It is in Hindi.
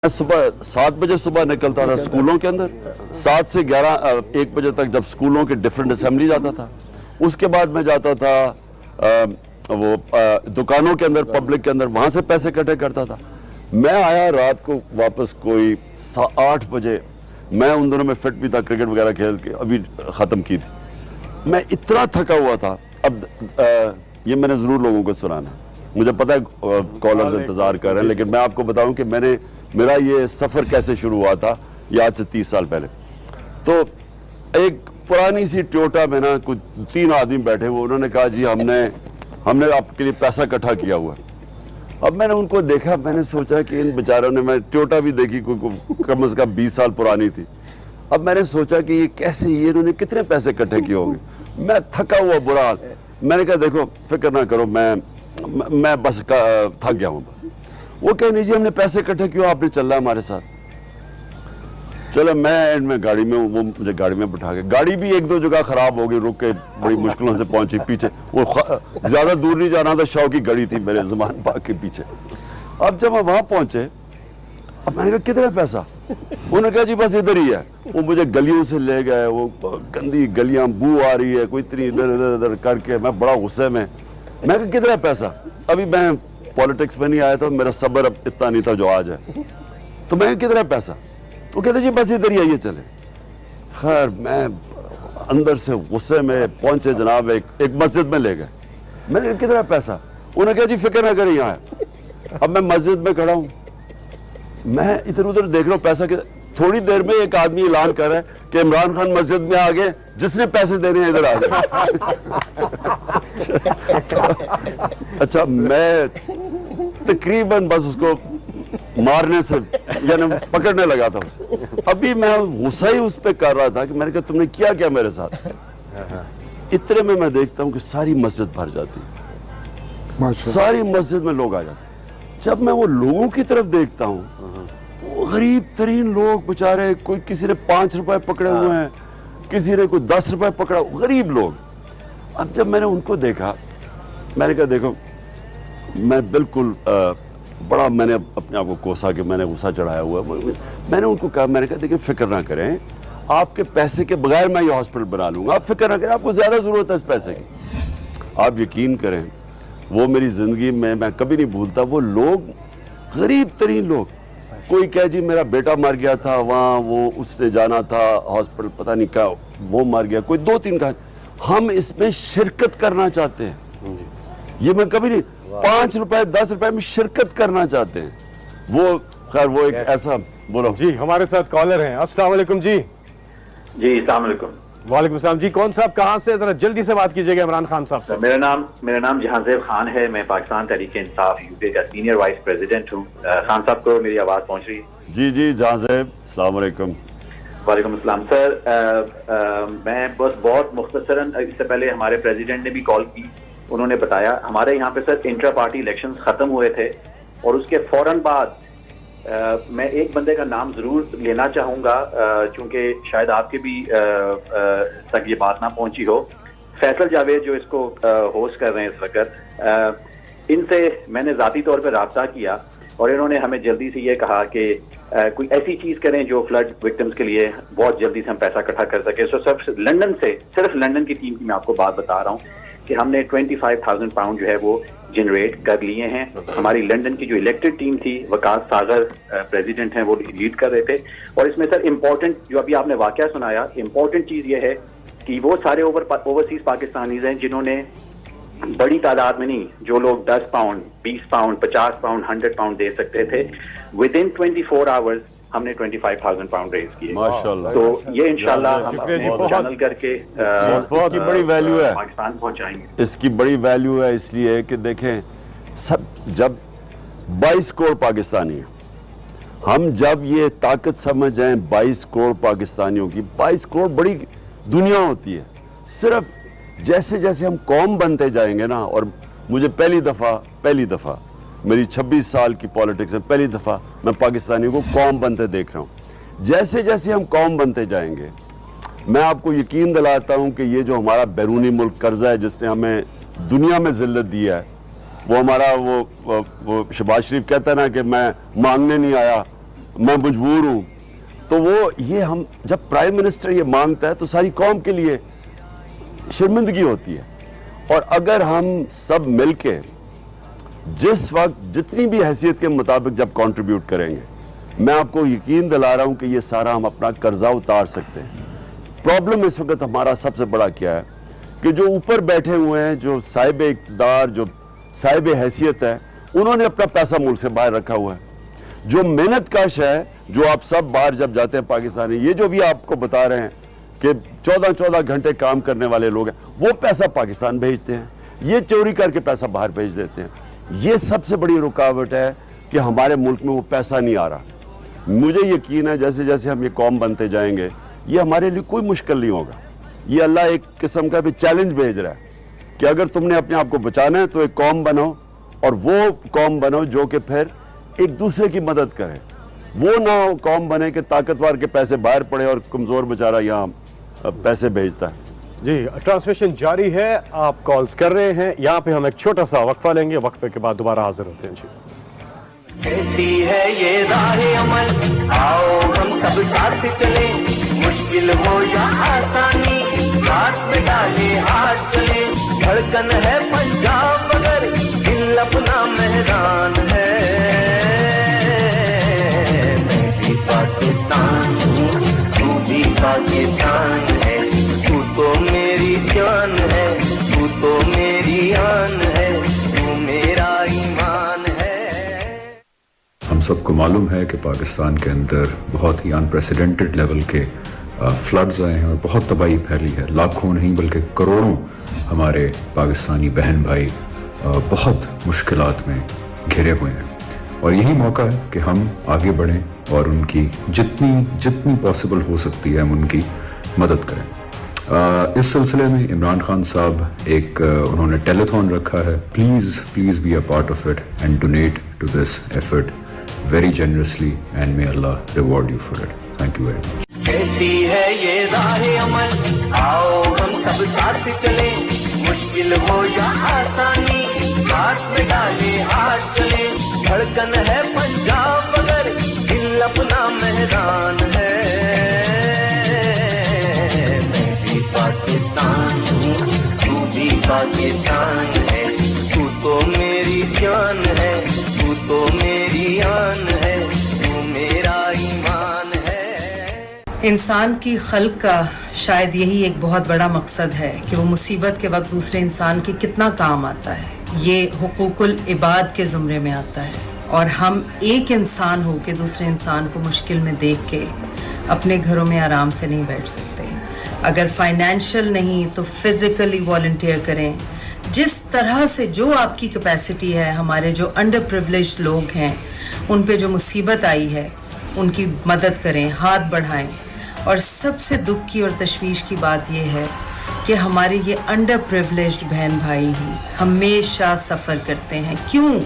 सुबह 7 बजे सुबह निकलता था स्कूलों के अंदर, 7 से 11 1 बजे तक जब स्कूलों के डिफरेंट असेंबली जाता था। उसके बाद मैं जाता था दुकानों के अंदर, पब्लिक के अंदर, वहाँ से पैसे इकट्ठे करता था। मैं आया रात को वापस कोई 8 बजे। मैं उन दिनों में फिट भी था, क्रिकेट वगैरह खेल के अभी ख़त्म की थी। मैं इतना थका हुआ था। अब ये मैंने ज़रूर लोगों को सुनाना, मुझे पता है कॉलर्स इंतज़ार कर रहे हैं, लेकिन मैं आपको बताऊं कि मेरा ये सफ़र कैसे शुरू हुआ था, ये आज से 30 साल पहले। तो एक पुरानी सी टोयोटा में ना कुछ 3 आदमी बैठे हुए, उन्होंने कहा जी हमने आपके लिए पैसा इकट्ठा किया हुआ है। अब मैंने उनको देखा, मैंने सोचा कि इन बेचारों ने, मैं टोयोटा भी देखी कम से कम 20 साल पुरानी थी। अब मैंने सोचा कि ये कैसे, ये इन्होंने कितने पैसे इकट्ठे किए होंगे। मैं थका हुआ बुरा हाल। मैंने कहा देखो फिक्र ना करो, मैं बस थक गया हूँ बस। वो कह नहीं जी हमने पैसे इकट्ठे किए, आपने चलना है हमारे साथ। चलो मैं एंड में गाड़ी में, वो मुझे गाड़ी में बिठा के, गाड़ी भी 1-2 जगह खराब हो गई, रुक के बड़ी मुश्किलों से पहुंची पीछे। वो ज्यादा दूर नहीं जाना था, शौक की गाड़ी थी मेरे ज़मान पाक के पीछे। अब जब हम वहां पहुंचे, अब मैंने कहा कितना पैसा, उन्होंने कहा जी बस इधर ही है। वो मुझे गलियों से ले गए, वो गंदी गलियां, बू आ रही है कोई इतनी, इधर करके। मैं बड़ा गुस्से में, मैं कहा कितना पैसा। अभी मैं पॉलिटिक्स में नहीं आया था, मेरा सब्र अब इतना नहीं था जो आज है। तो मैं कितना पैसा, वो कहते जी बस इधर ही आइए चले। खैर मैं अंदर से गुस्से में पहुंचे जनाब, एक मस्जिद में ले गए। मैंने कितना पैसा, उन्होंने कहा जी फिक्र ना करें यहाँ है। अब मैं मस्जिद में खड़ा हूँ, मैं इधर उधर देख रहा हूँ पैसा। थोड़ी देर में एक आदमी ऐलान कर रहा है कि इमरान खान मस्जिद में आ गए, जिसने पैसे देने हैं इधर आ गए। अच्छा मैं तकरीबन बस उसको मारने से यानी पकड़ने लगा था उसे। अभी मैं गुस्सा ही उस पर कर रहा था कि मैंने कहा तुमने किया क्या मेरे साथ। इतने में मैं देखता हूँ कि सारी मस्जिद भर जाती है, सारी मस्जिद में लोग आ जाते। जब मैं वो लोगों की तरफ देखता हूँ, वो गरीब तरीन लोग बेचारे, कोई किसी ने 5 रुपए पकड़े हुए हैं, किसी ने कोई 10 रुपए पकड़ा, गरीब लोग। अब जब मैंने उनको देखा, मैंने कहा देखो मैं बिल्कुल बड़ा, मैंने अपने आप को कोसा कि मैंने गुस्सा चढ़ाया हुआ। मैंने उनको कहा, मैंने कहा देखिए फिक्र ना करें, आपके पैसे के बगैर मैं ये हॉस्पिटल बना लूंगा, आप फिक्र ना करें, आपको ज्यादा जरूरत है इस पैसे की। आप यकीन करें, वो मेरी जिंदगी में मैं कभी नहीं भूलता। वो लोग, गरीब तरीन लोग, कोई कहे जी मेरा बेटा मर गया था वहाँ, वो उसने जाना था हॉस्पिटल, पता नहीं क्या वो मर गया, कोई 2-3 का, हम इसमें शिरकत करना चाहते हैं। ये मैं कभी नहीं, 5 रुपए 10 रुपए में शिरकत करना चाहते हैं वो। खैर वो एक ऐसा, बोलो जी। हमारे साथ कॉलर हैं। अस्सलाम वालेकुम जी। जी अस्सलाम वालेकुम। वालेकुम सलाम जी। कौन साहब कहाँ से, जरा जल्दी से बात कीजिएगा इमरान खान साहब से। मेरा नाम जहांजेब खान है, मैं पाकिस्तान तहरीक इंसाफ यूके का सीनियर वाइस प्रेसिडेंट हूँ। खान साहब को मेरी आवाज़ पहुँच रही है? जी जी जहांजेब, अस्सलाम वालेकुम। वालेकुम अस्सलाम। सर मैं बस बहुत मुख्तसरन, इससे पहले हमारे प्रेसिडेंट ने भी कॉल की, उन्होंने बताया हमारे यहाँ पे सर इंट्रा पार्टी इलेक्शंस खत्म हुए थे, और उसके फौरन बाद मैं एक बंदे का नाम जरूर लेना चाहूँगा, चूँकि शायद आपके भी तक ये बात ना पहुँची हो। फैसल जावेद जो इसको होस्ट कर रहे हैं इस वक्त, इनसे मैंने ज़ाती तौर पर रब्ता किया, और इन्होंने हमें जल्दी से ये कहा कि कोई ऐसी चीज़ करें जो फ्लड विक्टिम्स के लिए बहुत जल्दी से हम पैसा इकट्ठा कर सके। सो सिर्फ लंदन की टीम की मैं आपको बात बता रहा हूँ कि हमने 25,000 पाउंड जो है वो जनरेट कर लिए हैं। हमारी लंदन की जो इलेक्टेड टीम थी, वकास सागर प्रेसिडेंट हैं, वो लीड कर रहे थे। और इसमें सर इम्पोर्टेंट, जो अभी आपने वाकया सुनाया, इम्पोर्टेंट चीज़ ये है कि वो सारे ओवरसीज पाकिस्तानीज हैं जिन्होंने बड़ी तादाद में नहीं, जो लोग 10 पाउंड 20 पाउंड 50 पाउंड 100 पाउंड दे सकते थे, विद इन 24 आवर्स हमने 25,000 पाउंड रेज किए। माशाल्लाह। तो ये इंशाल्लाह हम अपने चैनल करके इसकी बड़ी वैल्यू है, पाकिस्तान पहुंचाएंगे। इसकी बड़ी वैल्यू है इसलिए कि देखें, सब जब 22 करोड़ पाकिस्तानी हैं, हम जब ये ताकत समझ जाएं 22 करोड़ पाकिस्तानियों की, 22 करोड़ बड़ी दुनिया होती है। सिर्फ जैसे जैसे हम कौम बनते जाएंगे ना, और मुझे पहली दफ़ा मेरी 26 साल की पॉलिटिक्स में पहली दफ़ा मैं पाकिस्तानियों को कौम बनते देख रहा हूँ। जैसे जैसे हम कौम बनते जाएंगे, मैं आपको यकीन दिलाता हूँ कि ये जो हमारा बैरूनी मुल्क कर्जा है जिसने हमें दुनिया में जिल्लत दिया है, वो हमारा वो शहबाज शरीफ कहता है ना कि मैं मांगने नहीं आया, मैं मजबूर हूं, तो वो ये हम जब प्राइम मिनिस्टर ये मांगता है तो सारी कौम के लिए शर्मिंदगी होती है। और अगर हम सब मिलके जिस वक्त जितनी भी हैसियत के मुताबिक जब कंट्रीब्यूट करेंगे, मैं आपको यकीन दिला रहा हूं कि ये सारा हम अपना कर्जा उतार सकते हैं। प्रॉब्लम इस वक्त हमारा सबसे बड़ा क्या है कि जो ऊपर बैठे हुए हैं, जो साहिब इक़्तिदार, जो साहिब हैसियत है, उन्होंने अपना पैसा मुल्क से बाहर रखा हुआ है। जो मेहनत कश है, जो आप सब बाहर जब जाते हैं पाकिस्तानी, ये जो भी आपको बता रहे हैं कि 14-14 घंटे काम करने वाले लोग हैं, वो पैसा पाकिस्तान भेजते हैं, ये चोरी करके पैसा बाहर भेज देते हैं। ये सबसे बड़ी रुकावट है कि हमारे मुल्क में वो पैसा नहीं आ रहा। मुझे यकीन है जैसे जैसे हम ये कौम बनते जाएंगे, ये हमारे लिए कोई मुश्किल नहीं होगा। ये अल्लाह एक किस्म का भी चैलेंज भेज रहा है कि अगर तुमने अपने आप को बचाना है तो एक कौम बनो, और वो कौम बनो जो कि फिर एक दूसरे की मदद करे। वो ना कौम बने कि ताकतवर के पैसे बाहर पड़े और कमज़ोर बेचारा यहाँ पैसे भेजता है। जी, ट्रांसमिशन जारी है, आप कॉल्स कर रहे हैं। यहाँ पे हम एक छोटा सा वक्फा लेंगे, वक्फे के बाद दोबारा हाजिर होते हैं। जी, कैसी है ये राहे अमल, आओ हम सब साथ चले, मुश्किल हो या आसानी, हाथ में डाले हाथ चले। धड़कन है पंजाब मगर दिल अपना मेहरान है। मैं भी पाकिस्तान हूँ, तू भी पाकिस्तान है, तू तो मेरी जान है, तू तो मेरी आन है, तू मेरा ईमान है। हम सबको मालूम है कि पाकिस्तान के अंदर बहुत ही अनप्रेसिडेंटेड लेवल के फ्लड्स आए हैं और बहुत तबाही फैली है। लाखों नहीं बल्कि करोड़ों हमारे पाकिस्तानी बहन भाई बहुत मुश्किलात में घिरे हुए हैं, और यही मौका है कि हम आगे बढ़ें और उनकी जितनी पॉसिबल हो सकती है हम उनकी मदद करें। इस सिलसिले में इमरान खान साहब एक उन्होंने टेलीथॉन रखा है। Please be a part of it and donate to this effort very generously, and may Allah reward you for it. Thank you very much. कैसी है ये राहे अमल, आओ हम सब साथ चले, मुश्किल हो या आसानी, हाथ में डाले हाथ चले। धड़कन है पंजाब मगर दिल अपना मेहरान है। मैं भी पाकिस्तान हूँ, तू भी पाकिस्तान है, तू तो मेरी जान है, तू तो मेरी आन है, तू मेरा ईमान है। इंसान की खल्क का शायद यही एक बहुत बड़ा मकसद है कि वो मुसीबत के वक्त दूसरे इंसान के कितना काम आता है। ये हुकूकुल इबाद के ज़ुमरे में आता है, और हम एक इंसान हो के दूसरे इंसान को मुश्किल में देख के अपने घरों में आराम से नहीं बैठ सकते। अगर फाइनेंशियल नहीं तो फिज़िकली वॉलंटियर करें। जिस तरह से जो आपकी कैपेसिटी है, हमारे जो अंडर प्रिविलेज्ड लोग हैं उन पे जो मुसीबत आई है उनकी मदद करें, हाथ बढ़ाएं। और सबसे दुख की और तशवीश की बात यह है कि हमारे ये अंडर प्रिविलेज्ड बहन भाई ही हमेशा सफ़र करते हैं। क्यों?